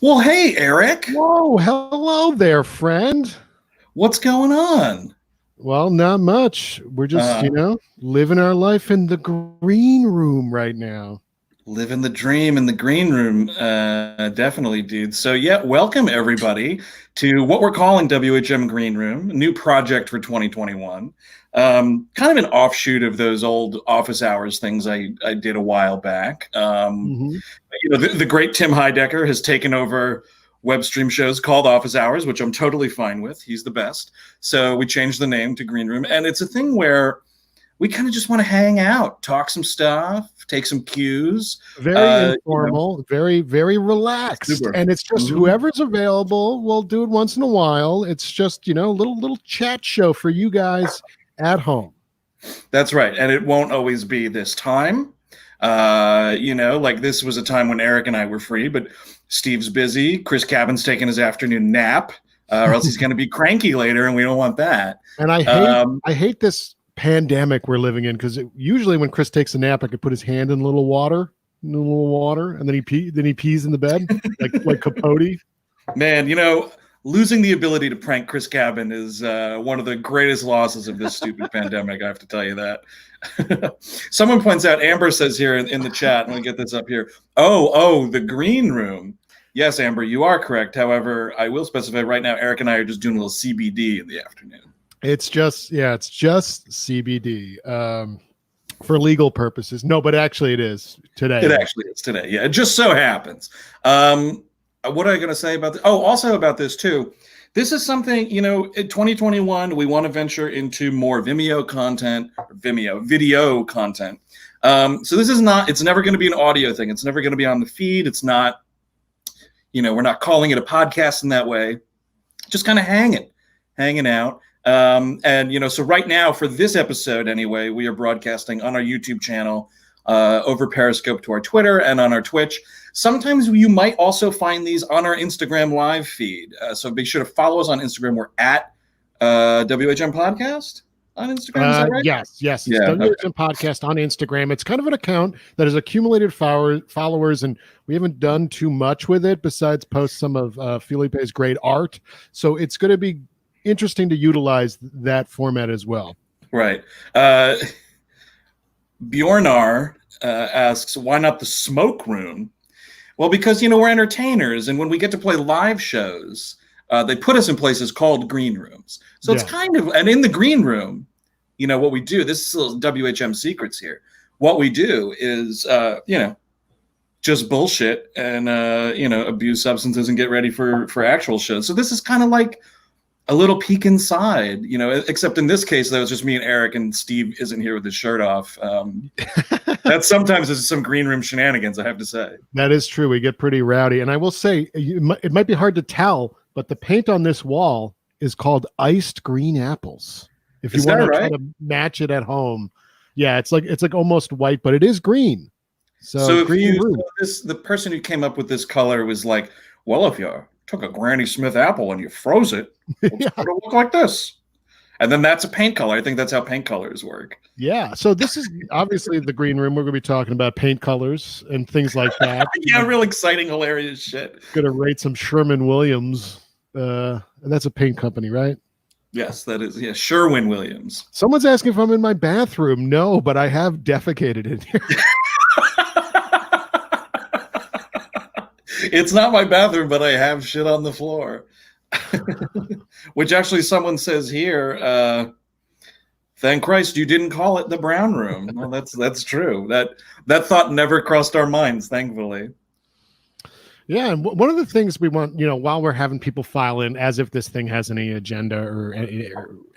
Well, hey, Eric. Whoa, hello there, friend. What's going on? Well, not much. We're just, Uh, living our life in the green room right now. Living the dream in the green room. Definitely, dude. So, yeah, welcome everybody to what we're calling WHM Green Room, a new project for 2021. Kind of an offshoot of those old office hours things I did a while back. Hmm. The great Tim Heidecker has taken over web stream shows called Office Hours, which I'm totally fine with. He's the best. So we changed the name to Green Room. And it's a thing where we kind of just want to hang out, talk some stuff, take some cues. Very informal, very, very relaxed. Super. And it's just whoever's available, we'll do it once in a while. It's just, a little chat show for you guys at home. That's right. And it won't always be this time. Like this was a time when Eric and I were free, but Steve's busy. Chris Cabin's taking his afternoon nap, or else he's going to be cranky later, and we don't want that. And I hate this pandemic we're living in, because usually when Chris takes a nap, I could put his hand in a little water, and then he pees in the bed like Capote. Man, losing the ability to prank Chris Cabin is one of the greatest losses of this stupid pandemic. I have to tell you that. Someone points out, Amber says here in the chat, let me get this up here. Oh, the green room. Yes, Amber, you are correct. However, I will specify right now, Eric and I are just doing a little CBD in the afternoon. It's just CBD for legal purposes. No, but actually it is today. It actually is today. Yeah, it just so happens. What am I going to say about this? Oh, also about this too. This is something, in 2021, we want to venture into more video content. So this is it's never going to be an audio thing. It's never going to be on the feed. It's not, we're not calling it a podcast in that way. Just kind of hanging out. So right now for this episode anyway, we are broadcasting on our YouTube channel, over Periscope to our Twitter and on our Twitch. Sometimes you might also find these on our Instagram live feed. So be sure to follow us on Instagram. We're at WHM Podcast on Instagram. Is that right? Yes. Yeah, WHM Podcast on Instagram. It's kind of an account that has accumulated followers, and we haven't done too much with it besides post some of Felipe's great art. So it's going to be interesting to utilize that format as well. Right. Bjornar asks, why not the smoke room? Well, because, we're entertainers, and when we get to play live shows, they put us in places called green rooms. So it's kind of, and in the green room, what we do, this is little WHM secrets here. What we do is, just bullshit and, abuse substances and get ready for actual shows. So this is kind of like a little peek inside, except in this case, though, it's just me and Eric, and Steve isn't here with his shirt off. That sometimes is some green room shenanigans, I have to say. That is true. We get pretty rowdy. And I will say, it might be hard to tell, but the paint on this wall is called iced green apples. If you want to try to match it at home. Yeah, it's like almost white, but it is green. So green room. The person who came up with this color was like, well, if you took a Granny Smith apple and you froze it, it would look like this. And then that's a paint color. I think that's how paint colors work. Yeah. So this is obviously the green room. We're going to be talking about paint colors and things like that. Yeah, real exciting, hilarious shit. Going to rate some Sherwin-Williams. And that's a paint company, right? Yes, that is. Yeah, Sherwin-Williams. Someone's asking if I'm in my bathroom. No, but I have defecated in here. It's not my bathroom, but I have shit on the floor. Which actually someone says here, thank Christ you didn't call it the brown room. Well, that's true. That thought never crossed our minds, thankfully. Yeah, and one of the things we want, while we're having people file in, as if this thing has any agenda or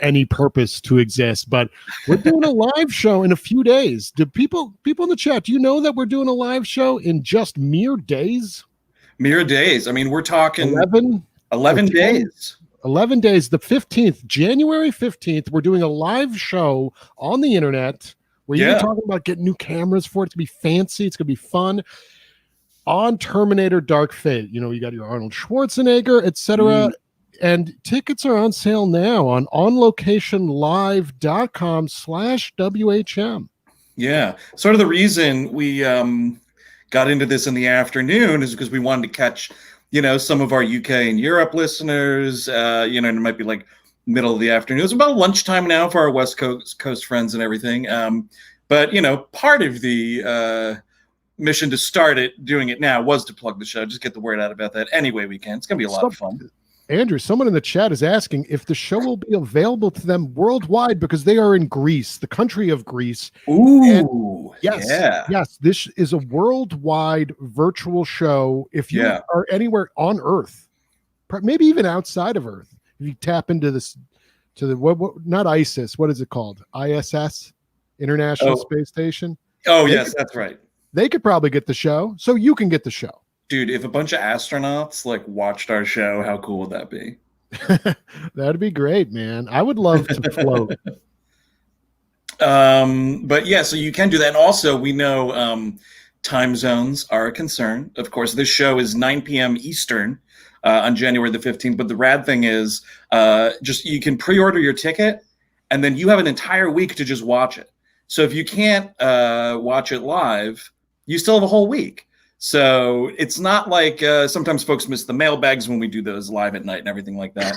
any purpose to exist, but we're doing a live show in a few days. Do people in the chat, do you know that we're doing a live show in just mere days? Mere days. I mean, we're talking 11 days. 11 days. The 15th, January 15th, we're doing a live show on the internet where you're talking about getting new cameras for it. It's going to be fancy. It's going to be fun. On Terminator Dark Fate. You got your Arnold Schwarzenegger, etc. And tickets are on sale now on onlocationlive.com/WHM. Yeah. Sort of the reason we got into this in the afternoon is because we wanted to catch some of our UK and Europe listeners, and it might be like middle of the afternoon. It's about lunchtime now for our West Coast friends and everything. But part of the mission to start doing it now was to plug the show, just get the word out about that any way we can. It's gonna be a lot of fun. Andrew, someone in the chat is asking if the show will be available to them worldwide because they are in Greece, the country of Greece. Ooh, yes, this is a worldwide virtual show. If you are anywhere on Earth, maybe even outside of Earth, if you tap into this, not ISIS, what is it called? ISS, International Space Station. Oh, yes, that's right. They could probably get the show, so you can get the show. Dude, if a bunch of astronauts watched our show, how cool would that be? That'd be great, man. I would love to float. But yeah, so you can do that. And also, we know time zones are a concern. Of course, this show is 9 p.m. Eastern on January the 15th. But the rad thing is you can pre-order your ticket, and then you have an entire week to just watch it. So if you can't watch it live, you still have a whole week. So it's not like sometimes folks miss the mailbags when we do those live at night and everything like that.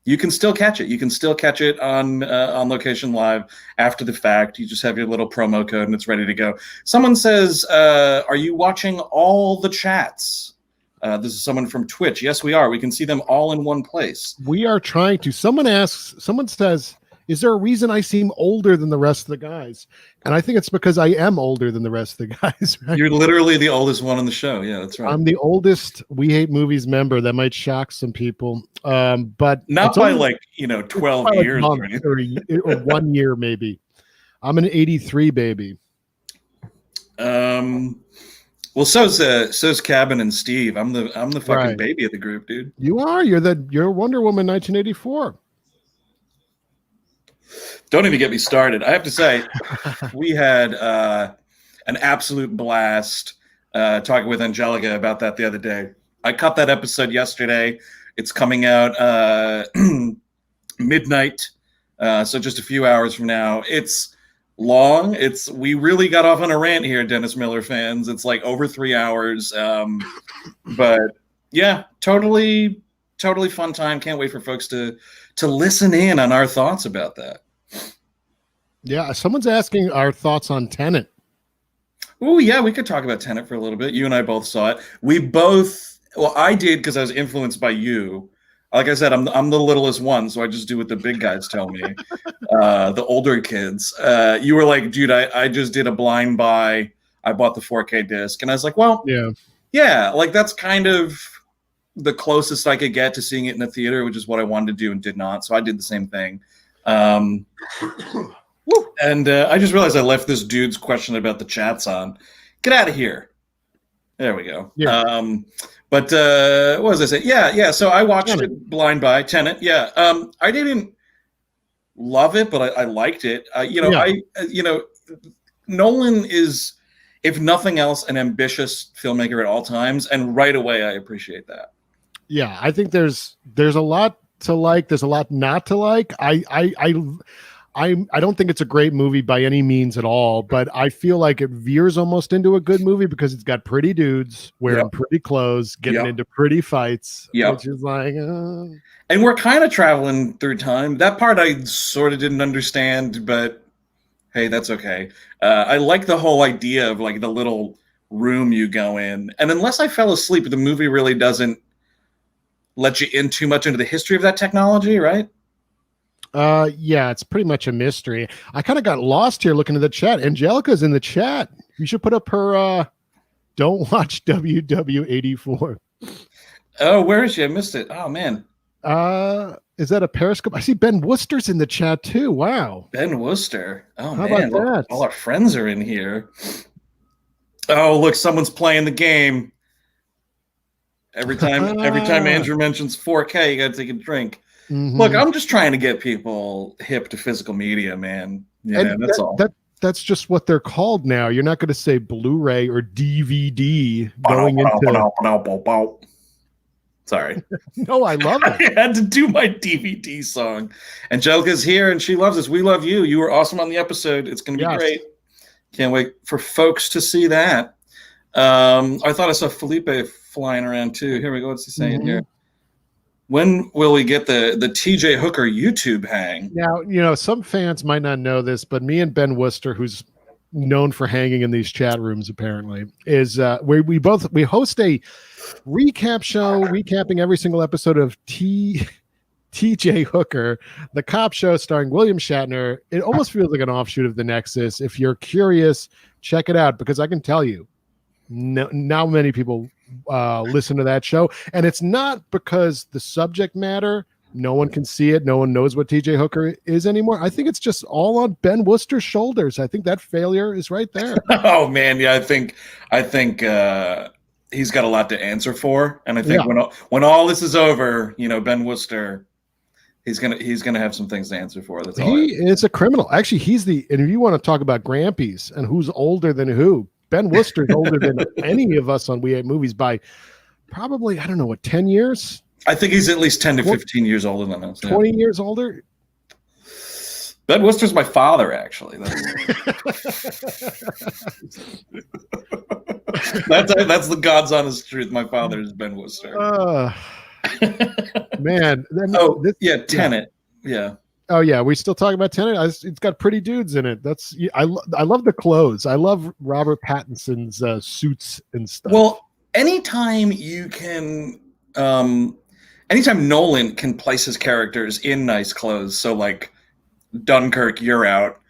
You can still catch it. You can still catch it on location live after the fact. You just have your little promo code and it's ready to go. Someone says, are you watching all the chats? This is someone from Twitch. Yes, we are. We can see them all in one place. We are trying to. Someone says, is there a reason I seem older than the rest of the guys? And I think it's because I am older than the rest of the guys. Right? You're literally the oldest one on the show. Yeah, that's right. I'm the oldest We Hate Movies member. That might shock some people. But not by 12 years or 1 year, maybe. I'm an 83 baby. Well, so's Cabin and Steve. I'm the fucking baby of the group, dude. You are. You're Wonder Woman 1984. Don't even get me started. I have to say, we had an absolute blast talking with Angelica about that the other day. I cut that episode yesterday. It's coming out midnight, so just a few hours from now. It's long. We really got off on a rant here, Dennis Miller fans. It's like over 3 hours. But yeah, totally fun time. Can't wait for folks to listen in on our thoughts about that. Yeah, someone's asking our thoughts on Tenet. Oh, yeah, we could talk about Tenet for a little bit. You and I both saw it. I did because I was influenced by you. Like I said, I'm the littlest one, so I just do what the big guys tell me. The older kids. You were like, dude, I just did a blind buy. I bought the 4K disc. And I was like, well, yeah, that's kind of the closest I could get to seeing it in a theater, which is what I wanted to do and did not. So I did the same thing. And I just realized I left this dude's question about the chats on. Get out of here. There we go. Yeah. But what was I saying? Yeah. So I watched it blind by Tenet. Yeah. I didn't love it, but I liked it. Nolan is, if nothing else, an ambitious filmmaker at all times, and right away I appreciate that. Yeah, I think there's a lot to like. There's a lot not to like. I don't think it's a great movie by any means at all, but I feel like it veers almost into a good movie because it's got pretty dudes wearing pretty clothes, getting into pretty fights, which is like... And we're kind of traveling through time. That part I sort of didn't understand, but hey, that's okay. I like the whole idea of the little room you go in. And unless I fell asleep, the movie really doesn't let you in too much into the history of that technology, right? Yeah, it's pretty much a mystery. I kind of got lost here looking at the chat. Angelica's in the chat. You should put up her don't watch WW84. Oh, where is she? I missed it. Oh man. Is that a Periscope? I see Ben Worcester's in the chat too. Wow. Ben Worcester. Oh How man. about that? All our friends are in here. Oh, look, someone's playing the game. Every time Andrew mentions 4K, you gotta take a drink. Mm-hmm. Look, I'm just trying to get people hip to physical media, man. Yeah, that's all. That's just what they're called now. You're not going to say Blu-ray or DVD going into... Sorry. No, I love it. I had to do my DVD song. Angelica's here, and she loves us. We love you. You were awesome on the episode. It's going to be great. Can't wait for folks to see that. I thought I saw Felipe flying around too. Here we go. What's he saying here? When will we get the TJ Hooker YouTube hang? Now, some fans might not know this, but me and Ben Worcester, who's known for hanging in these chat rooms, apparently, is we host a recap show, recapping every single episode of TJ Hooker, the cop show starring William Shatner. It almost feels like an offshoot of The Nexus. If you're curious, check it out, because I can tell you, now many people listen to that show, and it's not because the subject matter, no one can see it, no one knows what TJ Hooker is anymore. I think it's just all on Ben Worcester's shoulders. I think that failure is right there. Oh man, yeah, I think he's got a lot to answer for, and I think when all this is over, Ben Worcester, he's gonna have some things to answer for. That's all. He is a criminal. Actually, and if you want to talk about Grampies and who's older than who, Ben Worcester is older than any of us on We Hate Movies by probably, I don't know, 10 years? I think he's at least 10 to 15 years older than us. 20 years older? Ben Worcester's my father, actually. That's the God's honest truth. My father is Ben Worcester. Man. Tenet. Yeah. Oh yeah, we still talking about Tenet. It's got pretty dudes in it. I love the clothes. I love Robert Pattinson's suits and stuff. Well, anytime Nolan can place his characters in nice clothes, so like Dunkirk, you're out.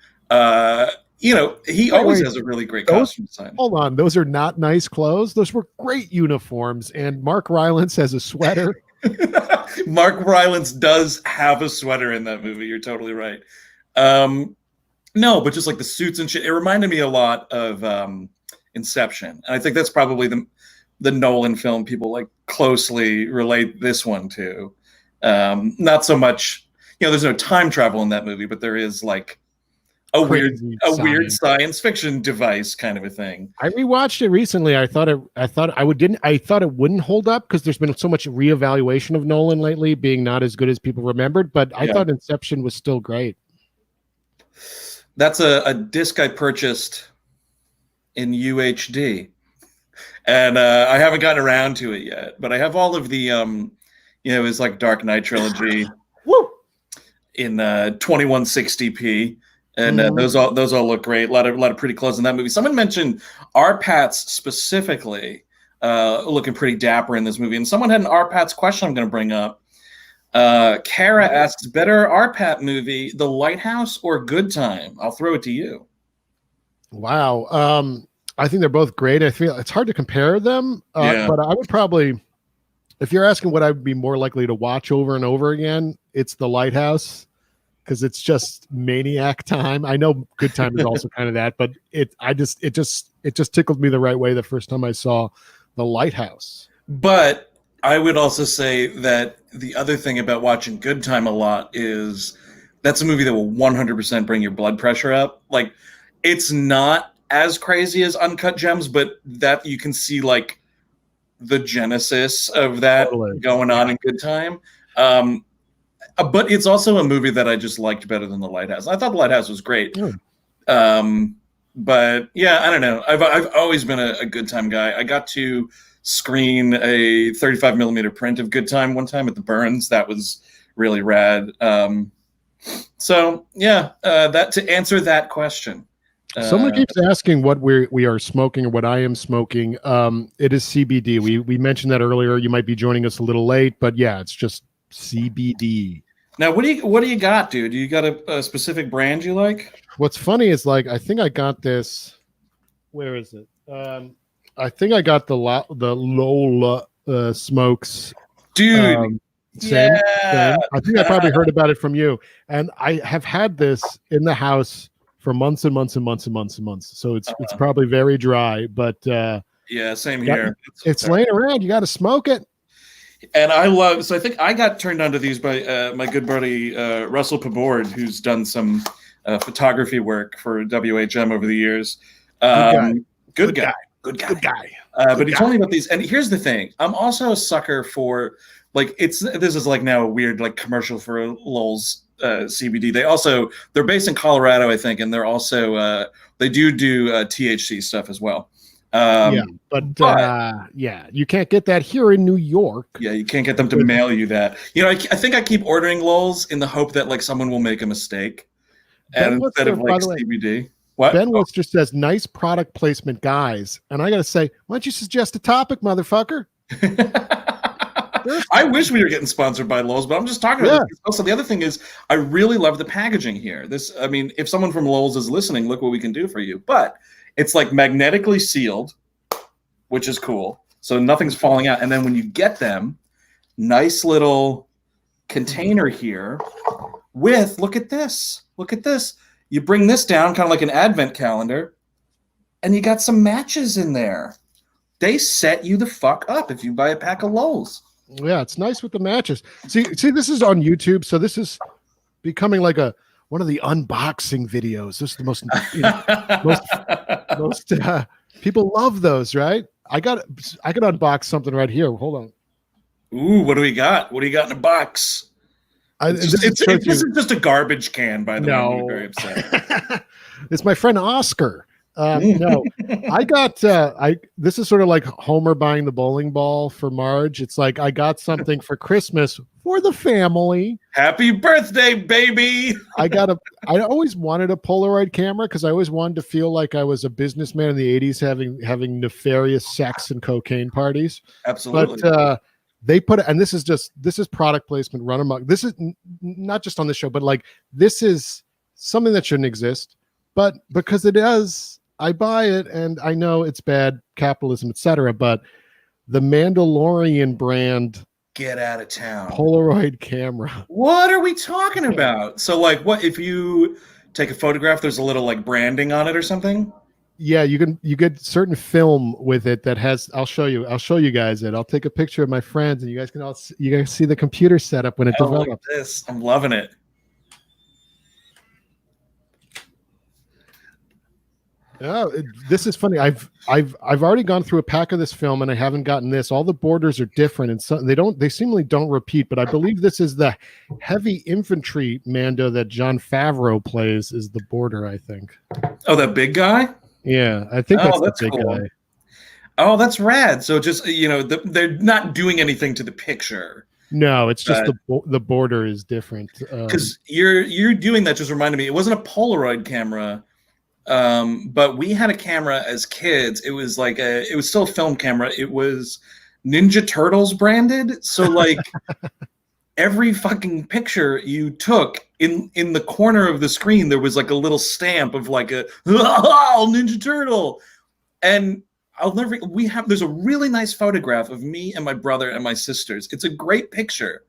He always has a really great costume design. Hold on, those are not nice clothes. Those were great uniforms, and Mark Rylance has a sweater. Mark Rylance does have a sweater in that movie. You're totally right. No, but just like the suits and shit, it reminded me a lot of Inception, and I think that's probably the Nolan film people like closely relate this one to. Not so much, there's no time travel in that movie, but there is like a weird science fiction device kind of a thing. I rewatched it recently. I thought it wouldn't hold up because there's been so much reevaluation of Nolan lately being not as good as people remembered, but I thought Inception was still great. That's a disc I purchased in UHD, and I haven't gotten around to it yet, but I have all of the it's like Dark Knight trilogy in 2160p. And those all look great. A lot of pretty clothes in that movie. Someone mentioned R-Pats specifically looking pretty dapper in this movie. And someone had an R-Pats question I'm going to bring up. Kara asks, better R-Pat movie, The Lighthouse or Good Time? I'll throw it to you. Wow. I think they're both great. I feel it's hard to compare them. But I would probably, if you're asking what I would be more likely to watch over and over again, it's The Lighthouse. Because it's just maniac time. I know Good Time is also kind of that, but it just tickled me the right way the first time I saw The Lighthouse. But I would also say that the other thing about watching Good Time a lot is that's a movie that will 100% bring your blood pressure up. Like, it's not as crazy as Uncut Gems, but that you can see like the genesis of that going on in Good Time. But it's also a movie that I just liked better than The Lighthouse. I thought The Lighthouse was great. But yeah, I don't know. I've always been a Good Time guy. I got to screen a 35 millimeter print of Good Time one time at the Burns. That was really rad. So yeah, that to answer that question. Someone keeps asking what we are smoking or what I am smoking. It is CBD. We mentioned that earlier. You might be joining us a little late, but yeah, it's just CBD. Now, what do you got, dude? You got a specific brand you like? What's funny is like I think I got this. Where is it? I think I got the Lola smokes, dude. Same. I think I probably heard about it from you, and I have had this in the house for months and months and months and months and months. So it's probably very dry, but yeah, same here. It's laying around. You got to smoke it. And I think I got turned onto these by my good buddy Russell Pabord, who's done some photography work for WHM over the years. Good guy. But he told me about these. And here's the thing. I'm also a sucker for like this is like now a weird like commercial for Lowell's CBD. They're based in Colorado, I think, and they're also they do THC stuff as well. But you can't get that here in New York. Yeah, you can't get them to mail you that. You know, I think I keep ordering Lols in the hope that like someone will make a mistake, and instead of like CBD. What? Ben Worcester says, "Nice product placement, guys." And I got to say, why don't you suggest a topic, motherfucker? I wish we were getting sponsored by Lowe's, but I'm just talking about this. Also, the other thing is, I really love the packaging here. I mean, if someone from Lowe's is listening, look what we can do for you. But it's like magnetically sealed, which is cool. So nothing's falling out. And then when you get them, nice little container here with, look at this. Look at this. You bring this down, kind of like an advent calendar, and you got some matches in there. They set you the fuck up if you buy a pack of Lowe's. Yeah, it's nice with the matches. See, this is on YouTube, so this is becoming like one of the unboxing videos. This is the most, most people love those, right? I could unbox something right here. Hold on. Ooh, what do we got? What do you got in a box? This is just a garbage can, by the way. I'm very upset. It's my friend Oscar. No, I got this is sort of like Homer buying the bowling ball for Marge. It's like I got something for Christmas for the family. Happy birthday, baby. I always wanted a Polaroid camera because I always wanted to feel like I was a businessman in the 80s having nefarious sex and cocaine parties. Absolutely. But they put it, and this is product placement run amok. This is not just on the show, but like this is something that shouldn't exist, but because it does, I buy it, and I know it's bad capitalism, etc. But the Mandalorian brand, get out of town, Polaroid camera. What are we talking about? So, like, what if you take a photograph? There's a little like branding on it or something. Yeah, you get certain film with it that has. I'll show you guys it. I'll take a picture of my friends, and you guys see the computer setup when it develops. Look at this, I'm loving it. Oh, this is funny. I've already gone through a pack of this film, and I haven't gotten this. All the borders are different, and so they seemingly don't repeat. But I believe this is the heavy infantry Mando that Jon Favreau plays. Is the border? I think. Oh, that big guy. Yeah, I think that's the big cool. guy. Oh, that's rad. So just they're not doing anything to the picture. No, it's just the border is different. Because you're doing that just reminded me. It wasn't a Polaroid camera. But we had a camera as kids. It was like it was still a film camera. It was Ninja Turtles branded. So like every fucking picture you took in the corner of the screen, there was like a little stamp of like a Ninja Turtle. And there's a really nice photograph of me and my brother and my sisters. It's a great picture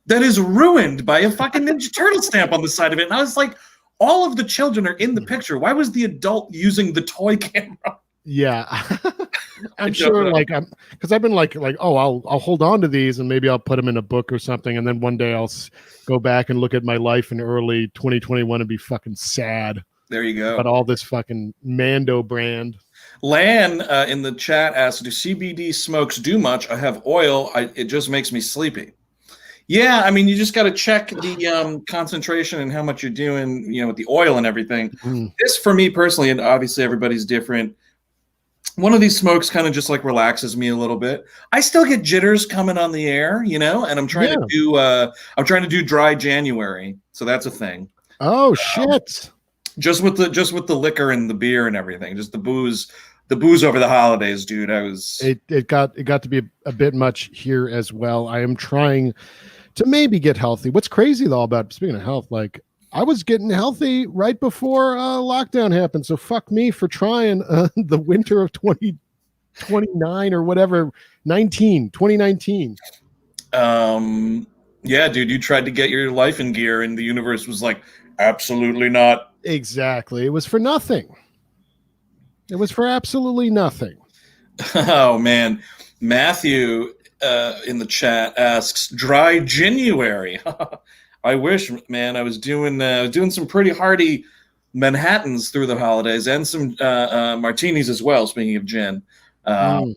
that is ruined by a fucking Ninja Turtle stamp on the side of it. And I was like, all of the children are in the picture. Why was the adult using the toy camera? Yeah. I'm sure because I've been like, I'll hold on to these and maybe I'll put them in a book or something. And then one day I'll go back and look at my life in early 2021 and be fucking sad. There you go. But all this fucking Mando brand. Lan in the chat asks, do CBD smokes do much? I have oil. It just makes me sleepy. Yeah, I mean, you just got to check the concentration and how much you're doing, with the oil and everything. This, for me personally, and obviously everybody's different, one of these smokes kind of just like relaxes me a little bit. I still get jitters coming on the air, and I'm trying to do dry January, so that's a thing. Oh shit! Just with the liquor and the beer and everything, just the booze over the holidays, dude. It got to be a bit much here as well. I am trying to maybe get healthy. What's crazy though about, speaking of health, like I was getting healthy right before lockdown happened. So fuck me for trying the winter of 2029 or whatever, 2019. Yeah, dude, you tried to get your life in gear and the universe was like, absolutely not. Exactly. It was for nothing. It was for absolutely nothing. Oh man. Matthew in the chat asks, dry January. I wish, man. I was doing some pretty hearty Manhattans through the holidays and some martinis as well, speaking of gin. And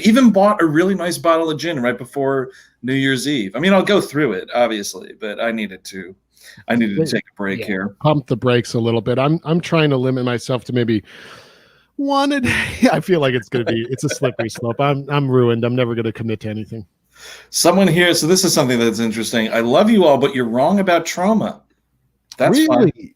even bought a really nice bottle of gin right before New Year's Eve. I mean, I'll go through it, obviously, but I needed to take a break here. Pump the brakes a little bit. I'm trying to limit myself to maybe One a day. I feel like it's a slippery slope. I'm ruined. I'm never gonna commit to anything. Someone here, so this is something that's interesting. I love you all, but you're wrong about trauma. That's really fun.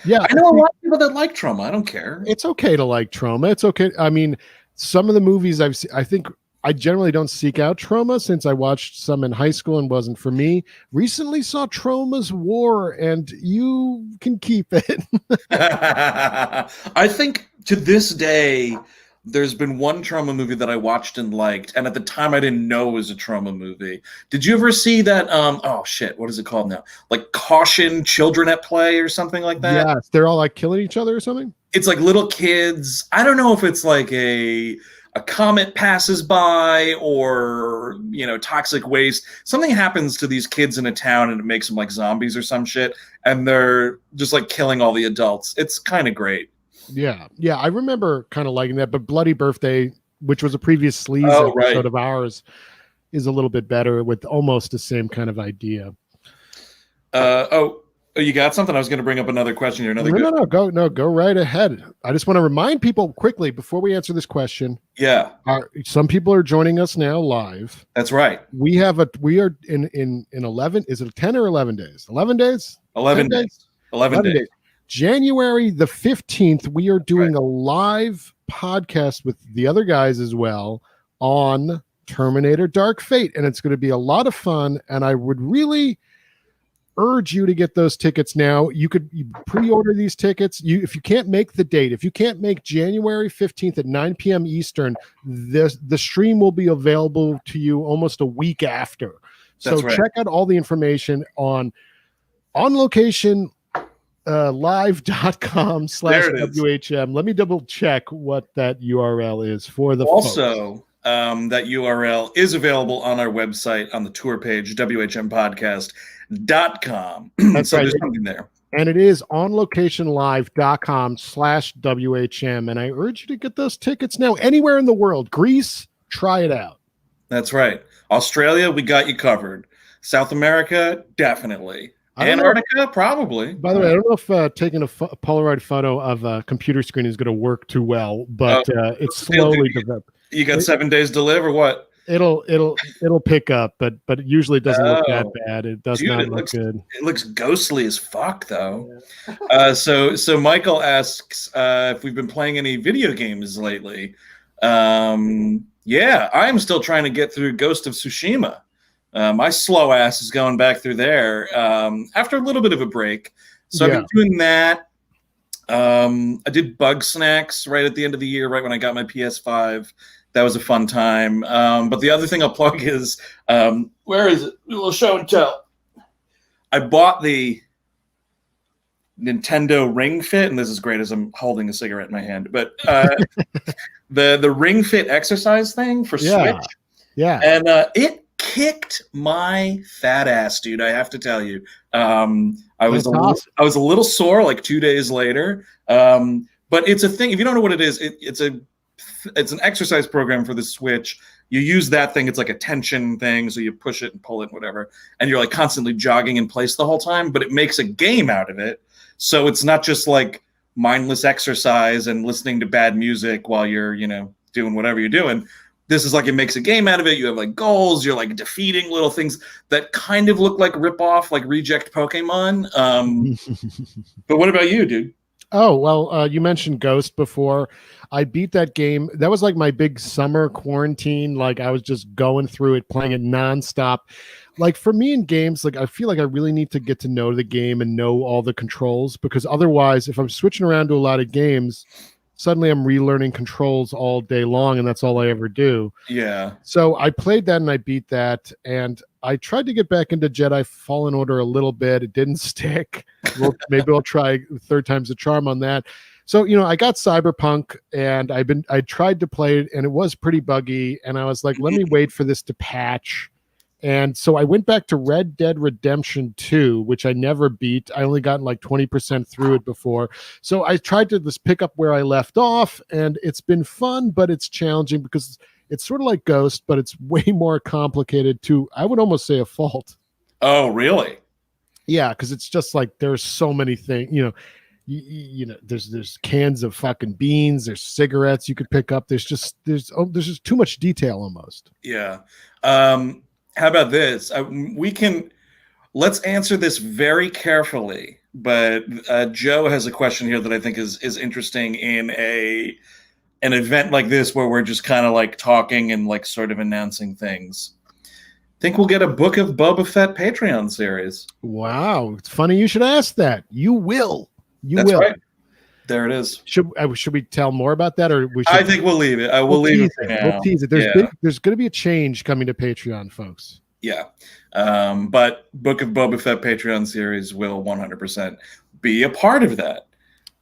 Yeah, I know a lot of people that like trauma. I don't care. It's okay to like trauma. It's okay. I mean, some of the movies I've seen, I think I generally don't seek out trauma since I watched some in high school and wasn't for me. Recently saw Trauma's War, and you can keep it. I think to this day, there's been one trauma movie that I watched and liked, and at the time I didn't know it was a trauma movie. Did you ever see that? Oh shit, what is it called now? Like Caution, Children at Play, or something like that? Yes, they're all like killing each other or something. It's like little kids. I don't know if it's like a comet passes by or toxic waste. Something happens to these kids in a town and it makes them like zombies or some shit, and they're just like killing all the adults. It's kind of great. Yeah, I remember kind of liking that, but Bloody Birthday, which was a previous Sleaze episode of ours, is a little bit better with almost the same kind of idea. You got something? I was going to bring up another question here. Go right ahead. I just want to remind people quickly before we answer this question. Yeah, some people are joining us now live. That's right. We are in 11. Is it 10 or 11 days? 11 days. 11 days. 11 days. January the 15th, we are doing a live podcast with the other guys as well on Terminator Dark Fate, and it's going to be a lot of fun, and I would really urge you to get those tickets now. You pre-order these tickets. If you can't make the date, if you can't make January 15th at 9 p.m. Eastern, the stream will be available to you almost a week after. So check out all the information on location live.com/WHM. Let me double check what that URL is for the folks. That URL is available on our website on the tour page, WHMpodcast.com. That's so right. There's something there. And it is onlocationlive.com/WHM. And I urge you to get those tickets now. Anywhere in the world. Greece, try it out. That's right. Australia, we got you covered. South America, definitely. Antarctica, probably. By the way, I don't know if taking a Polaroid photo of a computer screen is going to work too well, but it's slowly developing. You got 7 days to live, or what? It'll pick up, but it usually doesn't look that bad. It does not look good. It looks ghostly as fuck, though. Yeah. So Michael asks if we've been playing any video games lately. Yeah, I am still trying to get through Ghost of Tsushima. My slow ass is going back through there after a little bit of a break. So I've been doing that. I did Bug Snacks right at the end of the year, right when I got my PS5. That was a fun time. But the other thing I'll plug is, where is it? A little show and tell. I bought the Nintendo Ring Fit, and this is great as I'm holding a cigarette in my hand, but the Ring Fit exercise thing for Switch. Yeah. And it kicked my fat ass, dude. I have to tell you, I was a little sore like 2 days later. But it's a thing. If you don't know what it is, it's an exercise program for the Switch. You use that thing. It's like a tension thing. So you push it and pull it, and whatever. And you're like constantly jogging in place the whole time, but it makes a game out of it. So it's not just like mindless exercise and listening to bad music while you're, doing whatever you're doing. This is like, it makes a game out of it. You have like goals. You're like defeating little things that kind of look like rip-off, like reject Pokemon. But what about you, dude? Oh, well, you mentioned Ghost before. I beat that game. That was like my big summer quarantine. Like I was just going through it, playing it nonstop. Like for me in games, like I feel like I really need to get to know the game and know all the controls, because otherwise, if I'm switching around to a lot of games, suddenly I'm relearning controls all day long, and that's all I ever do. Yeah. So I played that and I beat that, and I tried to get back into Jedi Fallen Order a little bit. It didn't stick. Maybe I'll try third time's the charm on that. So, I got Cyberpunk, and I tried to play it, and it was pretty buggy, and I was like, let me wait for this to patch. And so I went back to Red Dead Redemption 2, which I never beat. I only gotten like 20% through it before. So I tried to just pick up where I left off, and it's been fun, but it's challenging because it's sort of like Ghost, but it's way more complicated to, I would almost say, a fault. Oh, really? Yeah, because it's just like there's so many things, you know, there's cans of fucking beans, there's cigarettes you could pick up. There's just too much detail almost. Yeah. How about this? Let's answer this very carefully. But Joe has a question here that I think is interesting in an event like this where we're just kind of like talking and like sort of announcing things. Think we'll get a Book of Boba Fett Patreon series. Wow, it's funny you should ask that. You will. That's will. Right. There it is. Should we tell more about that, or we should? I think we'll leave it. We'll leave it for now. We'll tease it. There's going to be a change coming to Patreon, folks. Yeah, but Book of Boba Fett Patreon series will 100% be a part of that.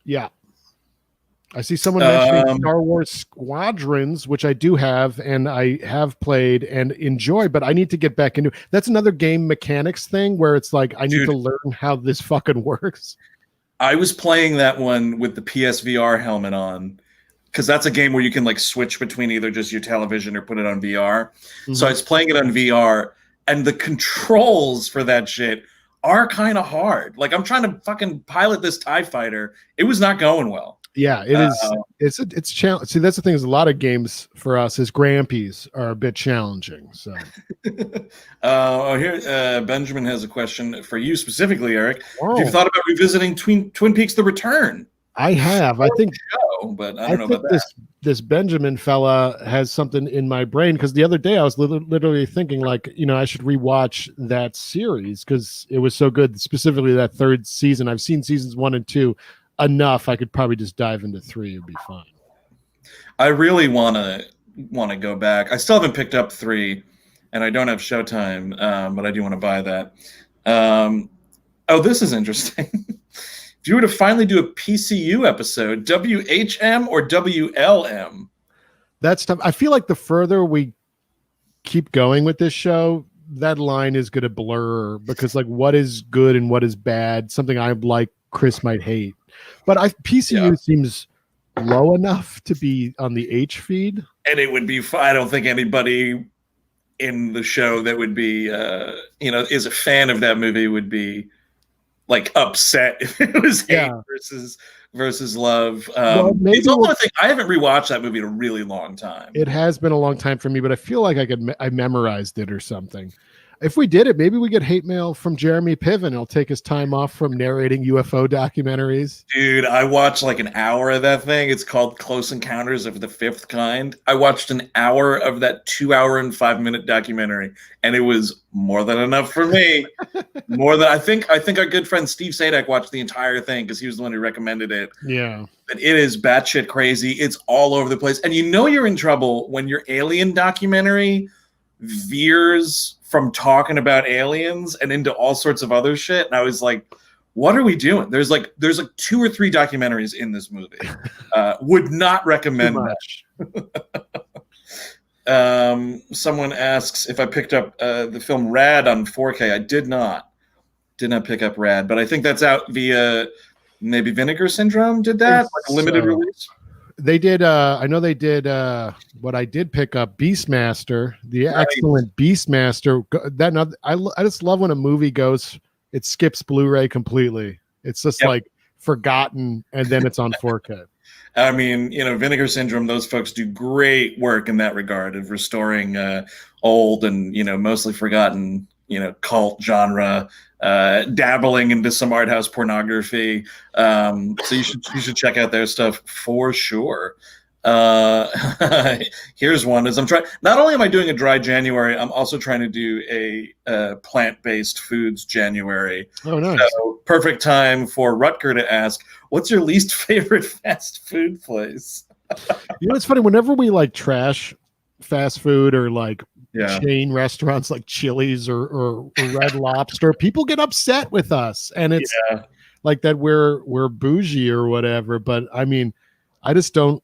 Yeah. I see someone mentioning Star Wars Squadrons, which I do have, and I have played and enjoy, but I need to get back into. That's another game mechanics thing where it's like I need to learn how this fucking works. I was playing that one with the PSVR helmet on, because that's a game where you can like switch between either just your television or put it on VR. Mm-hmm. So I was playing it on VR, and the controls for that shit are kind of hard. Like I'm trying to fucking pilot this TIE fighter. It was not going well. Yeah, it is. It's challenge. See, that's the thing. Is a lot of games for us as Grampies are a bit challenging. So, here Benjamin has a question for you specifically, Eric. Have you thought about revisiting Twin Peaks: The Return? I have. I think, but I don't know about that. This Benjamin fella has something in my brain, because the other day I was literally thinking, like, you know, I should rewatch that series because it was so good. Specifically, that third season. I've seen seasons 1 and 2. Enough, I could probably just dive into 3. It'd be fine. I really want to go back. I still haven't picked up 3, and I don't have Showtime, but I do want to buy that. This is interesting. If you were to finally do a PCU episode, WHM or WLM? That's tough. I feel like the further we keep going with this show, that line is going to blur, because like what is good and what is bad, something I like, Chris might hate. But PCU seems low enough to be on the H feed. And it would be, I don't think anybody in the show that would be, is a fan of that movie would be like upset if it was hate versus love. It's also a thing. I haven't rewatched that movie in a really long time. It has been a long time for me, but I feel like I memorized it or something. If we did it, maybe we get hate mail from Jeremy Piven. He'll take his time off from narrating UFO documentaries. Dude, I watched like an hour of that thing. It's called Close Encounters of the Fifth Kind. I watched an hour of that 2 hour and 5 minute documentary, and it was more than enough for me. More than I think our good friend Steve Sadak watched the entire thing because he was the one who recommended it. Yeah. But it is batshit crazy. It's all over the place. And you know you're in trouble when your alien documentary veers from talking about aliens and into all sorts of other shit. And I was like, what are we doing? There's like 2 or 3 documentaries in this movie. Would not recommend that. Someone asks if I picked up the film Rad on 4K. I did not pick up Rad, but I think that's out via maybe Vinegar Syndrome did that, like a limited release. They did. I know they did. What I did pick up, Beastmaster, the excellent Beastmaster. I just love when a movie goes, it skips Blu-ray completely. It's just like forgotten, and then it's on 4K. I mean, Vinegar Syndrome. Those folks do great work in that regard of restoring old and mostly forgotten cult genre. Dabbling into some art house pornography. So you should check out their stuff for sure. Here's one. As I'm trying, not only am I doing a dry January, I'm also trying to do a plant-based foods January. Oh, nice. So perfect time for Rutger to ask, what's your least favorite fast food place? It's funny, whenever we like trash fast food or like chain restaurants like Chili's or Red Lobster, people get upset with us, and it's like that we're bougie or whatever. But I mean, I don't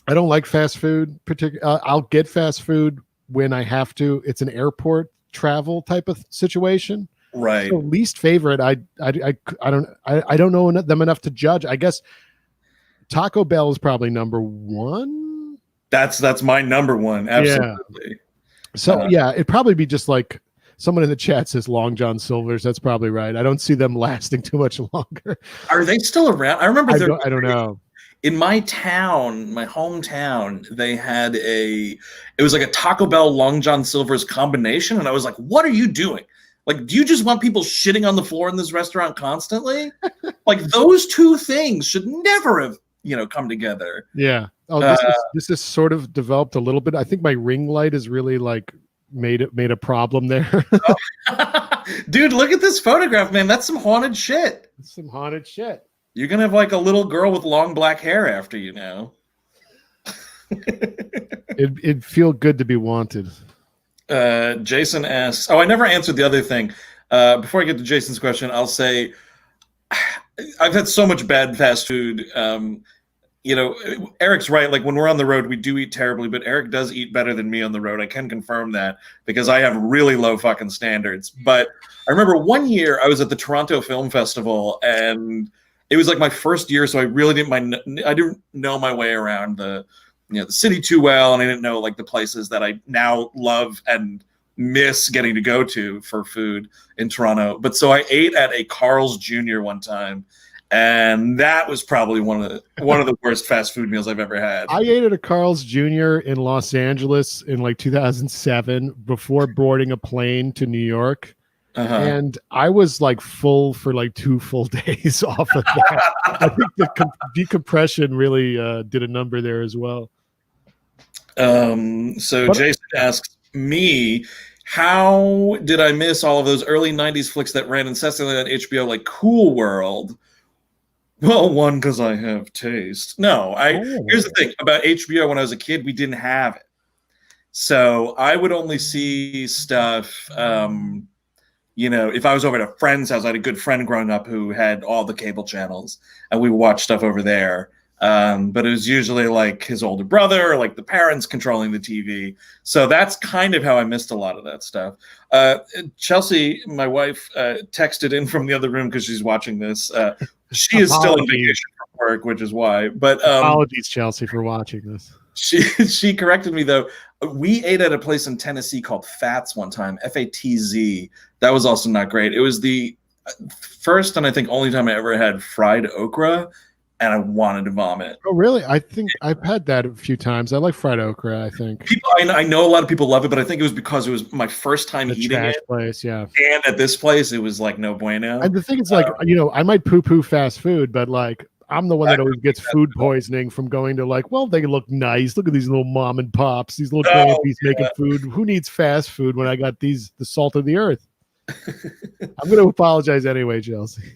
like fast food. I'll get fast food when I have to. It's an airport travel type of situation, right? So least favorite, I don't know them enough to judge. I guess Taco Bell is probably number one. That's my number one. Absolutely. So it'd probably be just like Someone in the chat says Long John Silver's. That's probably right. I don't see them lasting too much longer. Are they still around? I remember. I don't know. In my town, my hometown, they had it was like a Taco Bell Long John Silver's combination. And I was like, what are you doing? Like, do you just want people shitting on the floor in this restaurant constantly? Like, those two things should never have, come together. Yeah. Oh, this is sort of developed a little bit. I think my ring light is really like made a problem there. Dude, look at this photograph, man. That's some haunted shit. That's some haunted shit. You're gonna have like a little girl with long black hair after you now. It'd feel good to be wanted. Jason asks, I never answered the other thing. Before I get to Jason's question, I'll say I've had so much bad fast food. Eric's right. Like, when we're on the road, we do eat terribly, but Eric does eat better than me on the road. I can confirm that because I have really low fucking standards. But I remember one year I was at the Toronto Film Festival, and it was like my first year, so I really I didn't know my way around the city too well, and I didn't know like the places that I now love and miss getting to go to for food in Toronto. But so I ate at a Carl's Jr. one time, and that was probably one of the worst fast food meals I've ever had. I ate at a Carl's Jr. in Los Angeles in like 2007 before boarding a plane to New York. And I was like full for like 2 full days off of that. I think the decompression really did a number there as well. Jason asks me, how did I miss all of those early 90s flicks that ran incessantly on HBO, like Cool World? Well, one, because I have taste. No, here's the thing about HBO. When I was a kid, we didn't have it. So I would only see stuff... if I was over at a friend's house, I had a good friend growing up who had all the cable channels, and we watched stuff over there. But it was usually like his older brother or like the parents controlling the TV. So that's kind of how I missed a lot of that stuff. Chelsea, my wife, texted in from the other room because she's watching this. She is still on vacation from work, which is why. But apologies, Chelsea, for watching this. She corrected me, though. We ate at a place in Tennessee called Fats one time, Fatz. That was also not great. It was the first and I think only time I ever had fried okra, and I wanted to vomit. Oh, really? I think I've had that a few times. I like fried okra, I think. I know a lot of people love it, but I think it was because it was my first time eating it. Place, yeah. And at this place, it was like no bueno. And the thing is, like, I might poo-poo fast food, but like, I'm the one that always gets food poisoning from going to like, well, they look nice. Look at these little mom and pops, these little grandpies making food. Who needs fast food when I got the salt of the earth? I'm going to apologize anyway, Chelsea.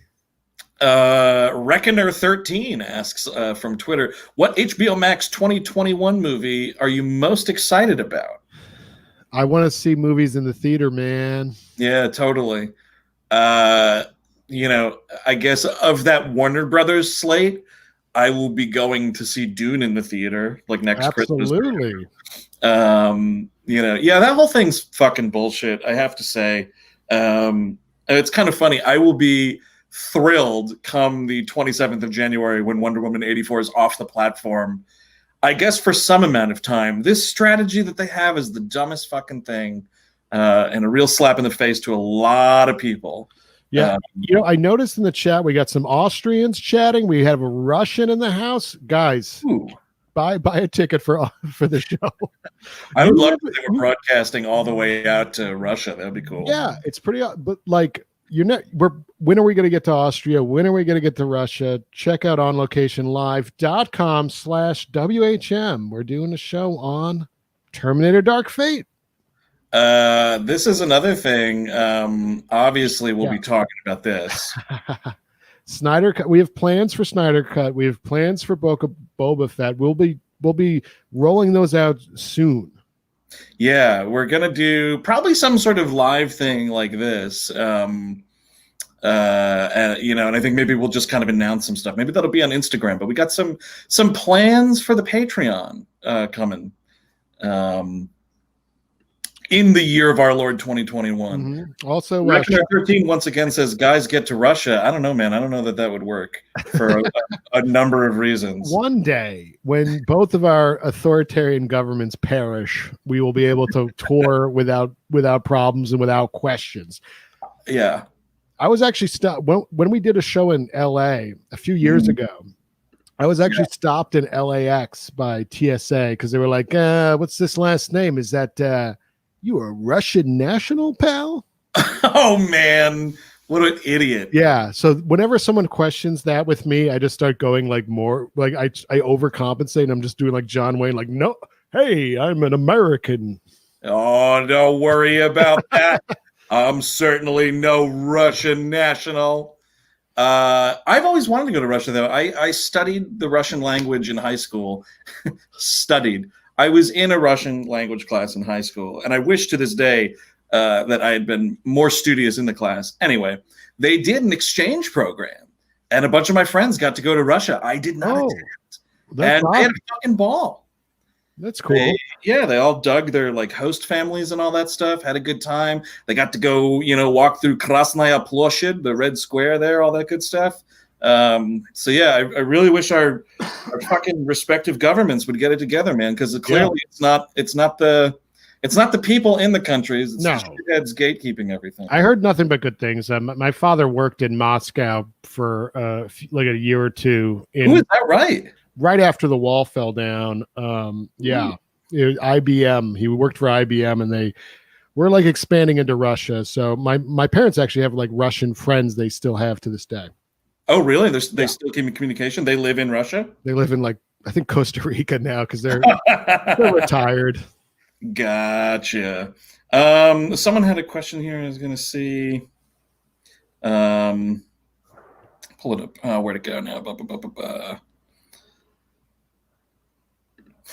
Reckoner13 asks from Twitter, what HBO Max 2021 movie are you most excited about? I want to see movies in the theater, man. Yeah, totally. I guess of that Warner Brothers slate, I will be going to see Dune in the theater like next Christmas. Absolutely. That whole thing's fucking bullshit, I have to say. It's kind of funny. I will be thrilled come the 27th of January when Wonder Woman 84 is off the platform. I guess for some amount of time, this strategy that they have is the dumbest fucking thing, and a real slap in the face to a lot of people. Yeah, I noticed in the chat we got some Austrians chatting. We have a Russian in the house, guys. Ooh. Buy a ticket for the show. I would love if they were broadcasting all the way out to Russia. That'd be cool. Yeah, it's pretty. But like, when are we going to get to Austria? When are we going to get to Russia? Check out onlocationlive.com/WHM. We're doing a show on Terminator Dark Fate. This is another thing. Obviously, we'll be talking about this. Snyder Cut. We have plans for Snyder Cut. We have plans for Boba Fett. We'll be rolling those out soon. Yeah, we're gonna do probably some sort of live thing like this. And I think maybe we'll just kind of announce some stuff. Maybe that'll be on Instagram. But we got some plans for the Patreon coming. in the year of our Lord 2021. Mm-hmm. Also, Reckoner 13 once again says, guys get to Russia. I don't know, man. I don't know that would work for a number of reasons. One day, when both of our authoritarian governments perish, we will be able to tour without problems and without questions. Yeah. I was actually when we did a show in LA a few years ago. I was actually stopped in LAX by TSA because they were like, what's this last name? Is that you a Russian national, pal? Oh, man. What an idiot. Yeah. So whenever someone questions that with me, I just start going like more like I overcompensate and I'm just doing like John Wayne, like, no, hey, I'm an American. Oh, don't worry about that. I'm certainly no Russian national. I've always wanted to go to Russia, though. I studied the Russian language in high school. Studied. I was in a Russian language class in high school, and I wish to this day that I had been more studious in the class. Anyway, they did an exchange program, and a bunch of my friends got to go to Russia. I did not attend. And they had a fucking ball. That's cool. They all dug their like host families and all that stuff, had a good time. They got to go, walk through Krasnaya Ploshchad, the Red Square there, all that good stuff. So yeah, I really wish our fucking respective governments would get it together, man, because clearly it's not the people in the countries. It's the shitheads gatekeeping everything. I heard nothing but good things. My father worked in Moscow for like a year or two. Who is that, right? Right after the wall fell down. IBM. He worked for IBM, and they were like expanding into Russia. So my parents actually have like Russian friends they still have to this day. Oh, really? They still keep in communication? They live in Russia? They live in like, I think Costa Rica now because they're retired. Gotcha. Someone had a question here. I was going to see. Pull it up. Where to go now?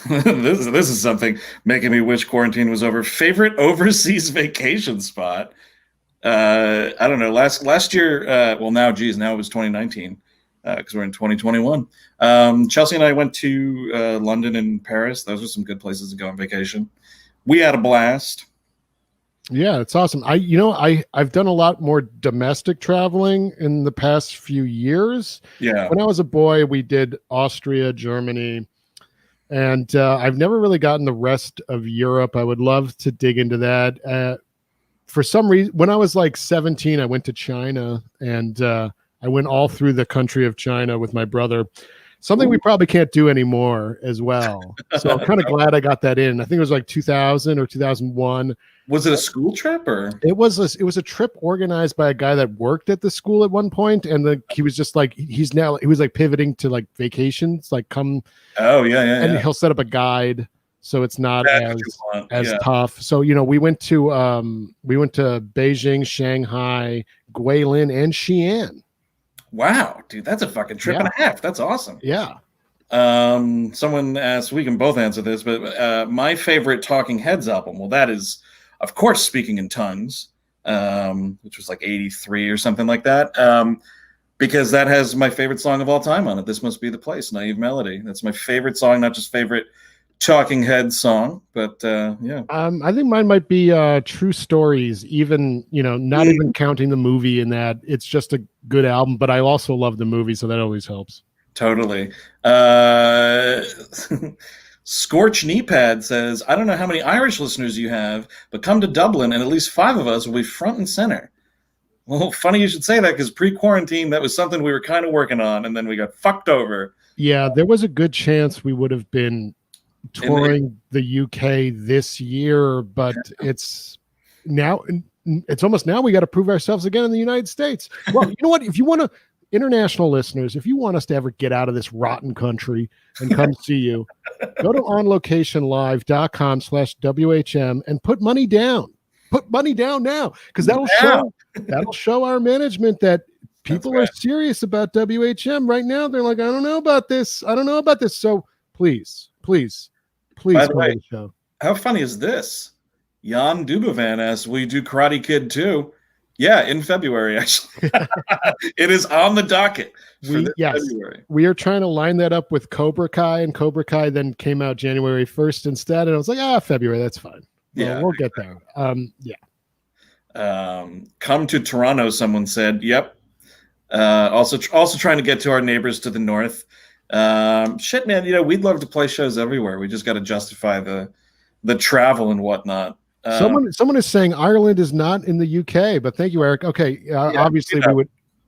This is something making me wish quarantine was over. Favorite overseas vacation spot? I don't know. Last year, now it was 2019 because we're in 2021. Chelsea and I went to London and Paris. Those are some good places to go on vacation. We had a blast. Yeah, it's awesome. I've done a lot more domestic traveling in the past few years. Yeah. When I was a boy, we did Austria, Germany, and I've never really gotten the rest of Europe. I would love to dig into that. For some reason, when I was like 17, I went to China, and I went all through the country of China with my brother. Something we probably can't do anymore as well. So I'm kind of glad I got that in. I think it was like 2000 or 2001. Was it a school trip or? It was a trip organized by a guy that worked at the school at one point, and he was just like he was like pivoting to like vacations, like come. Oh yeah. And he'll set up a guide, so it's not as tough. So we went to Beijing, Shanghai, Guilin, and Xi'an. Wow, dude, that's a fucking trip and a half. That's awesome. Yeah. Someone asked, we can both answer this, but my favorite Talking Heads album, well, that is, of course, Speaking in Tongues, which was like 83 or something like that, because that has my favorite song of all time on it, This Must Be the Place, Naive Melody. That's my favorite song, not just favorite Talking Heads song, but yeah. I think mine might be True Stories, even, not even counting the movie in that. It's just a good album, but I also love the movie, so that always helps. Totally. Scorch Kneepad says, I don't know how many Irish listeners you have, but come to Dublin and at least 5 of us will be front and center. Well, funny you should say that, because pre-quarantine, that was something we were kind of working on, and then we got fucked over. Yeah, there was a good chance we would have been touring the UK this year, but it's almost now we got to prove ourselves again in the United States. Well, you know what? If you want to, international listeners, if you want us to ever get out of this rotten country and come see you, go to onlocationlive.com/WHM and put money down. Put money down now, because that'll show our management that people are serious about WHM right now. They're like, I don't know about this. So please. By the way, how funny is this? Jan Dubovan asks, will you do Karate Kid 2? Yeah, in February, actually. It is on the docket for February. We are trying to line that up with Cobra Kai, and Cobra Kai then came out January 1st instead. And I was like, February, that's fine. Well, we'll get there. Come to Toronto, someone said. Yep. Also trying to get to our neighbors to the north. Shit, man, we'd love to play shows everywhere. We just got to justify the travel and whatnot. Someone is saying Ireland is not in the UK, but thank you, Eric. Okay, obviously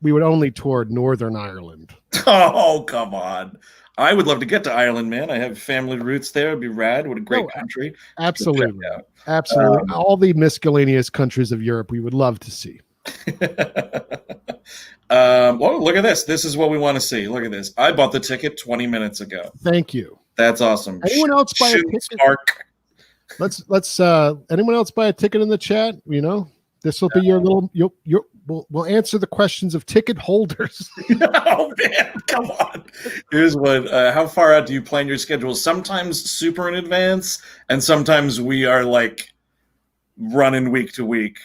we would only tour Northern Ireland. Oh, come on. I would love to get to Ireland, man. I have family roots there. It'd be rad. What a great country. Absolutely. Absolutely. All the miscellaneous countries of Europe we would love to see. Well, look at this. This is what we want to see. Look at this. I bought the ticket 20 minutes ago. Thank you. That's awesome. Anyone else buy a ticket? Spark. Let's anyone else buy a ticket in the chat? This will be your little we'll answer the questions of ticket holders. Oh man, come on. Here's what how far out do you plan your schedule? Sometimes super in advance, and sometimes we are like running week to week.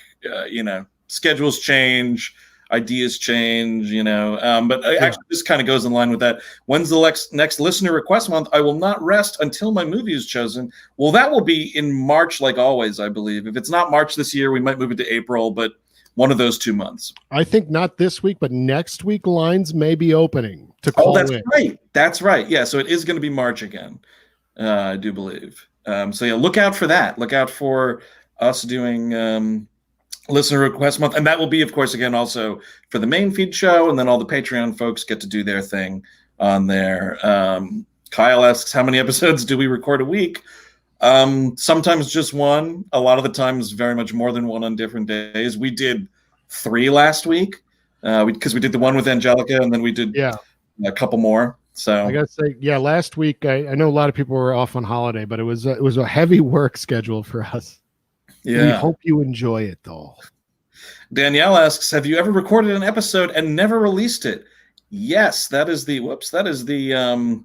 Schedules change, ideas change, but actually this kind of goes in line with that. When's the next listener request month? I will not rest until my movie is chosen. Well, that will be in March, like always, I believe. If it's not March this year, we might move it to April, but one of those 2 months. I think not this week, but next week lines may be opening to call that's right. That's right. Yeah, so it is going to be March again, I do believe. Look out for that. Look out for us doing listener request month, and that will be, of course, again also for the main feed show, and then all the Patreon folks get to do their thing on there. Kyle asks, how many episodes do we record a week? Sometimes just one. A lot of the times very much more than one on different days. We did 3 last week because we did the one with Angelica, and then we did a couple more. So I gotta say, last week I know a lot of people were off on holiday, but it was a heavy work schedule for us. Yeah. We hope you enjoy it, though. Danielle asks, have you ever recorded an episode and never released it? Yes, that is the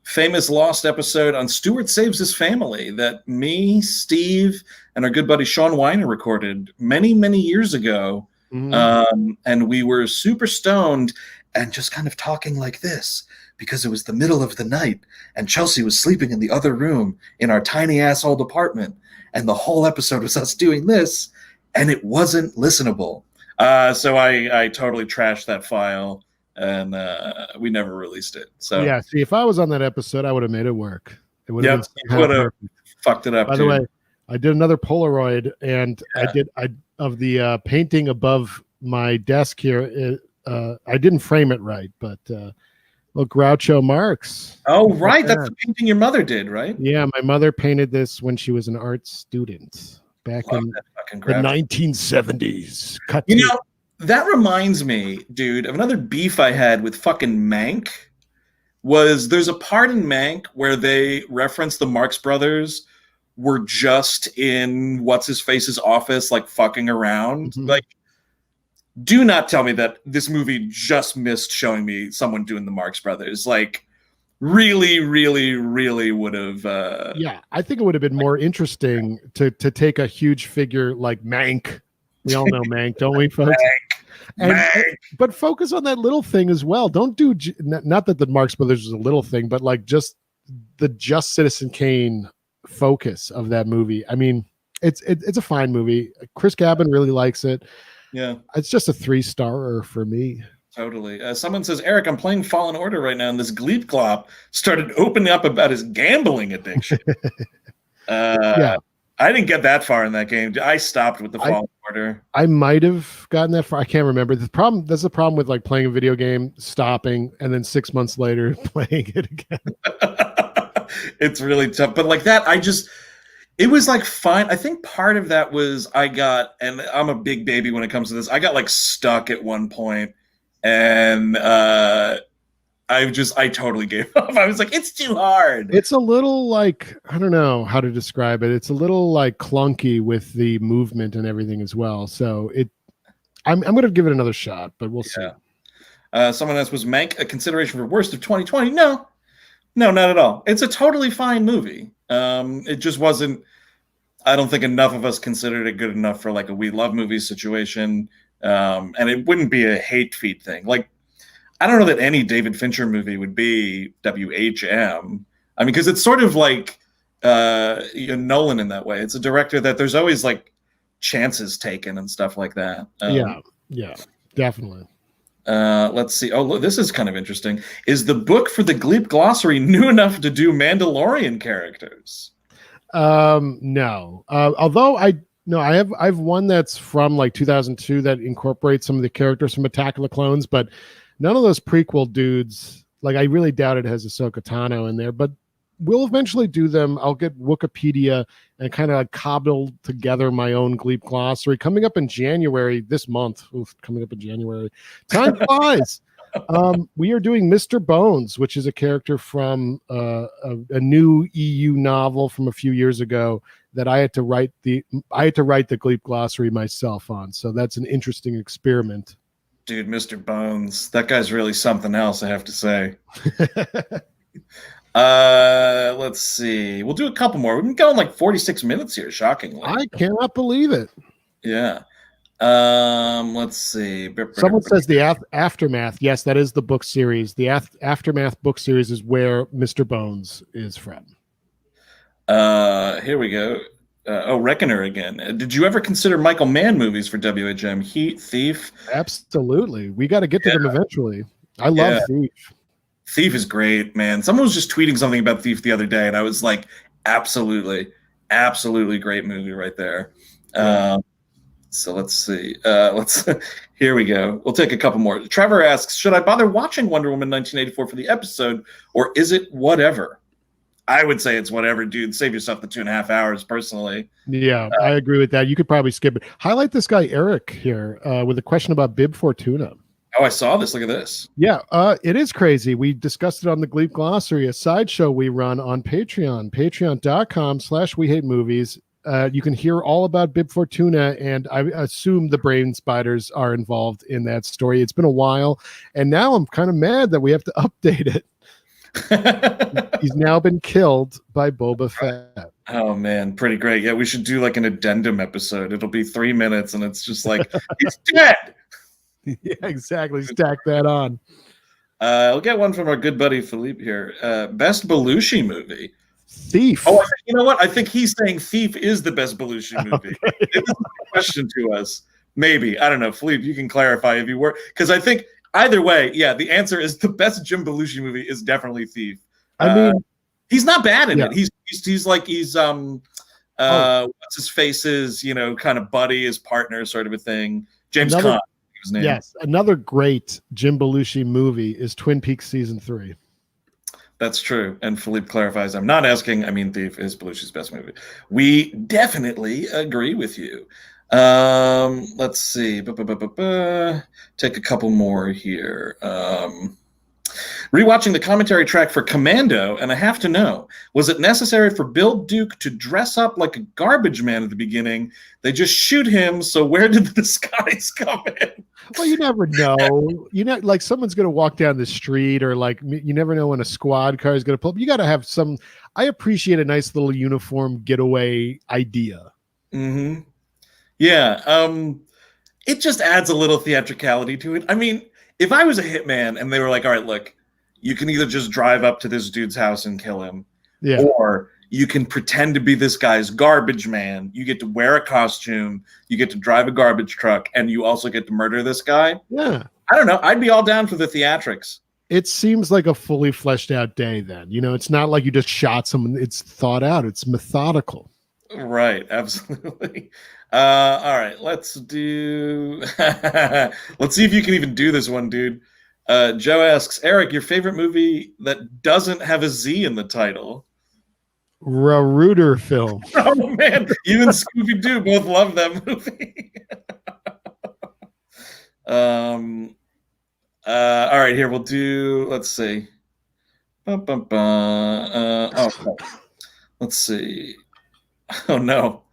famous lost episode on Stuart Saves His Family that me, Steve, and our good buddy Sean Weiner recorded many, many years ago. Mm-hmm. And we were super stoned and just kind of talking like this because it was the middle of the night and Chelsea was sleeping in the other room in our tiny ass old apartment. And the whole episode was us doing this, and it wasn't listenable. So I totally trashed that file, and we never released it. So see, if I was on that episode, I would have made it work. It would have fucked it up. By the way, I did another Polaroid, and I of the painting above my desk here. I didn't frame it right, but. Look, Groucho Marx. Oh, right. That's the painting your mother did, right? Yeah, my mother painted this when she was an art student back in the 1970s. That reminds me, dude, of another beef I had with fucking Mank. There's a part in Mank where they reference the Marx Brothers were just in what's-his-face's office, like, fucking around. Mm-hmm. Like, do not tell me that this movie just missed showing me someone doing the Marx Brothers. Like, really, really, really would have. I think it would have been more interesting to take a huge figure like Mank. We all know Mank, don't we, folks? Mank. But focus on that little thing as well. Don't do not that the Marx Brothers is a little thing, but like just the Just Citizen Kane focus of that movie. I mean, it's a fine movie. Chris Gabin really likes it. Yeah, it's just a 3-starer for me. Totally. Someone says, Eric, I'm playing Fallen Order right now, and this Gleep Glop started opening up about his gambling addiction. I didn't get that far in that game. I stopped with the Fallen Order. I might have gotten that far. I can't remember. That's the problem with like playing a video game, stopping, and then 6 months later playing it again. It's really tough. But like that, it was like fine. I think part of that was and I'm a big baby when it comes to this. I got like stuck at one point, and I totally gave up. I was like, it's too hard. It's a little like, I don't know how to describe it. It's a little like clunky with the movement and everything as well. So I'm going to give it another shot, but we'll see. Someone else was Mank a consideration for worst of 2020? No, not at all. It's a totally fine movie. It just wasn't. I don't think enough of us considered it good enough for like a we love movies situation, and it wouldn't be a hate feed thing. Like, I don't know that any David Fincher movie would be WHM. I mean, because it's sort of like Nolan in that way. It's a director that there's always like chances taken and stuff like that. Yeah, definitely. Let's see. Oh, look, this is kind of interesting. Is the book for the Gleep Glossary new enough to do Mandalorian characters? No. Although I have one that's from like 2002 that incorporates some of the characters from Attack of the Clones, but none of those prequel dudes. Like, I really doubt it has Ahsoka Tano in there, but we'll eventually do them. I'll get Wikipedia and kind of like cobble together my own Gleep glossary coming up in January this month. Coming up in January. Time flies. We are doing Mr. Bones, which is a character from a new EU novel from a few years ago that I had to write the Gleep glossary myself on. So that's an interesting experiment. Dude, Mr. Bones, that guy's really something else, I have to say. Let's see. We'll do a couple more. We've been going like 46 minutes here, shockingly. I cannot believe it. Yeah. Let's see. Someone says the Aftermath. Yes, that is the book series. The Aftermath book series is where Mr. Bones is from. Here we go. Reckoner again. Did you ever consider Michael Mann movies for WHM? Heat, Thief? Absolutely. We got to get to them eventually. I love Thief. Thief is great, man. Someone was just tweeting something about Thief the other day, and I was like, absolutely great movie right there. So let's see. Here we go. We'll take a couple more. Trevor asks, should I bother watching Wonder Woman 1984 for the episode, or is it whatever? I would say it's whatever, dude. Save yourself the 2.5 hours, personally. Yeah, I agree with that. You could probably skip it. Highlight this guy, Eric, here, with a question about Bib Fortuna. Oh, I saw this. Look at this. Yeah, it is crazy. We discussed it on the Gleep Glossary, a sideshow we run on Patreon, patreon.com/WeHateMovies. You can hear all about Bib Fortuna, and I assume the Brain Spiders are involved in that story. It's been a while, and now I'm kind of mad that we have to update it. He's now been killed by Boba Fett. Oh man, pretty great. Yeah, we should do like an addendum episode. It'll be 3 minutes, and it's just like he's dead. Yeah, exactly. Stack that on. I'll get one from our good buddy Philippe here. Best Belushi movie. Thief. Oh, you know what? I think he's saying Thief is the best Belushi movie. Okay. It's a question to us. Maybe. I don't know. Philippe, you can clarify if you were. Because I think either way, yeah, the answer is the best Jim Belushi movie is definitely Thief. I mean, he's not bad in it. He's what's his face's, kind of buddy, his partner sort of a thing. James Caan. His name. Yes, another great Jim Belushi movie is Twin Peaks Season 3. That's true. And Philippe clarifies, I'm not asking, I mean, Thief is Belushi's best movie. We definitely agree with you. Let's see. Take a couple more here. Rewatching the commentary track for Commando, and I have to know, was it necessary for Bill Duke to dress up like a garbage man at the beginning? They just shoot him, so where did the disguise come in? Well, you never know. Like someone's going to walk down the street, or like you never know when a squad car is going to pull up. You got to have some. I appreciate a nice little uniform getaway idea. Mm-hmm. Yeah. It just adds a little theatricality to it. I mean, if I was a hitman and they were like, all right, look, you can either just drive up to this dude's house and kill him, or you can pretend to be this guy's garbage man. You get to wear a costume, you get to drive a garbage truck, and you also get to murder this guy. Yeah. I don't know. I'd be all down for the theatrics. It seems like a fully fleshed out day then. It's not like you just shot someone. It's thought out. It's methodical. Right. Absolutely. All right. Let's see if you can even do this one, dude. Joe asks, Eric, your favorite movie that doesn't have a Z in the title? Reuter film. Oh man, you and Scooby-Doo both love that movie. All right, here we'll do. Let's see. Let's see. Oh no,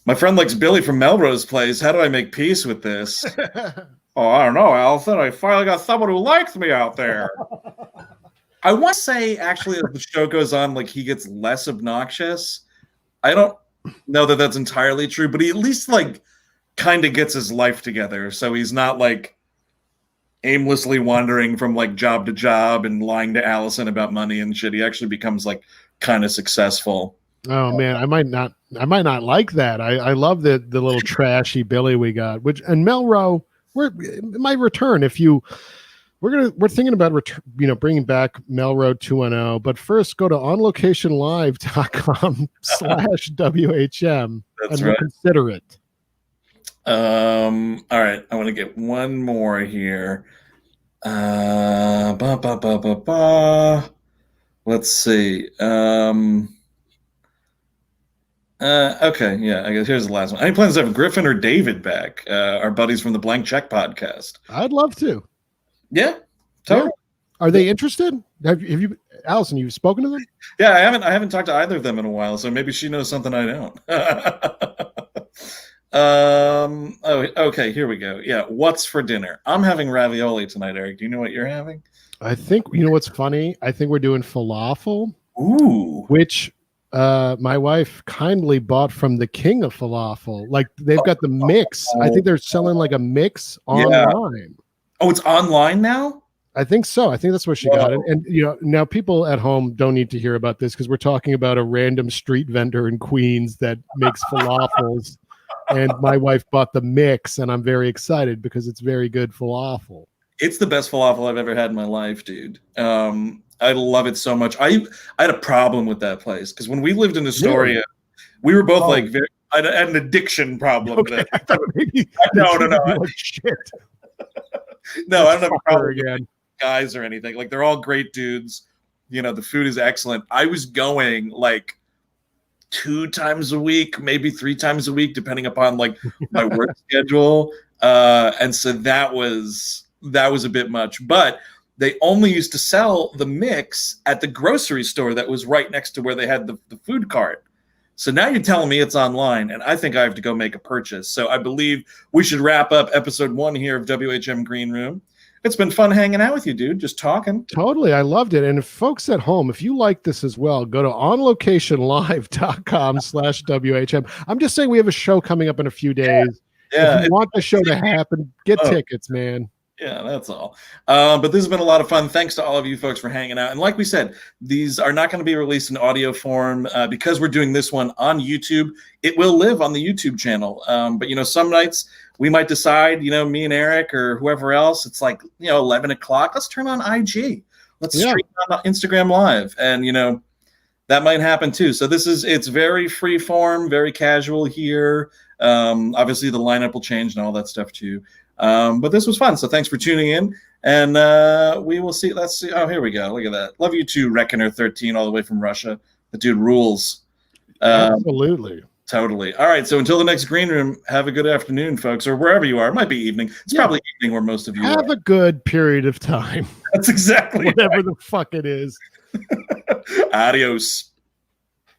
my friend likes Billy from Melrose Place. How do I make peace with this? Oh, I don't know, Alison. I finally got someone who likes me out there. I want to say, actually, as the show goes on, like he gets less obnoxious. I don't know that that's entirely true, but he at least like kind of gets his life together, so he's not like aimlessly wandering from like job to job and lying to Alyson about money and shit. He actually becomes like kind of successful. Oh man, I might not like that. I love the little trashy Billy we got, and Melrose, it might return if you. We're thinking about bringing back Melrose 2.0, but first go to onlocationlive.com/WHM That's and we'll right. consider it. All right, I want to get one more here. Let's see. Okay, yeah, I guess here's the last one. Any plans to have Griffin or David back? Our buddies from the Blank Check podcast. I'd love to. Yeah, totally. Yeah. Are they interested? Have you, Alyson? You've spoken to them? Yeah, I haven't talked to either of them in a while, so maybe she knows something I don't. Oh, okay, here we go. Yeah, what's for dinner? I'm having ravioli tonight, Eric. Do you know what you're having? I think what's funny. I think we're doing falafel. Ooh, which my wife kindly bought from the king of falafel. Like they've got the mix. I think they're selling like a mix online. Oh, it's online now? I think so. I think that's where she got it. And now people at home don't need to hear about this because we're talking about a random street vendor in Queens that makes falafels. And my wife bought the mix, and I'm very excited because it's very good falafel. It's the best falafel I've ever had in my life, dude. I love it so much. I had a problem with that place because when we lived in Astoria, we were both I had an addiction problem. Okay. No. Like shit. No, I don't have a problem again. With guys or anything. Like they're all great dudes. The food is excellent. I was going like 2 times a week, maybe 3 times a week, depending upon like my work schedule. And so that was a bit much. But they only used to sell the mix at the grocery store that was right next to where they had the food cart. So now you're telling me it's online, and I think I have to go make a purchase. So I believe we should wrap up episode 1 here of WHM Green Room. It's been fun hanging out with you, dude, just talking. Totally. I loved it. And if folks at home, if you like this as well, go to onlocationlive.com/WHM. I'm just saying we have a show coming up in a few days. Yeah. If you want the show to happen, get tickets, man. Yeah, that's all. But this has been a lot of fun. Thanks to all of you folks for hanging out. And like we said, these are not going to be released in audio form because we're doing this one on YouTube. It will live on the YouTube channel. But, some nights we might decide, me and Eric or whoever else, it's like, 11 o'clock. Let's turn on IG. Let's stream on Instagram Live. And, that might happen too. So it's very free form, very casual here. Obviously, the lineup will change and all that stuff too. But this was fun. So thanks for tuning in. And we will see. Let's see. Oh, here we go. Look at that. Love you too, Reckoner 13, all the way from Russia. The dude rules. Absolutely. Totally. All right. So until the next Green Room, have a good afternoon, folks, or wherever you are. It might be evening. It's probably evening where most of you have a good period of time. That's exactly whatever the fuck it is. Adios.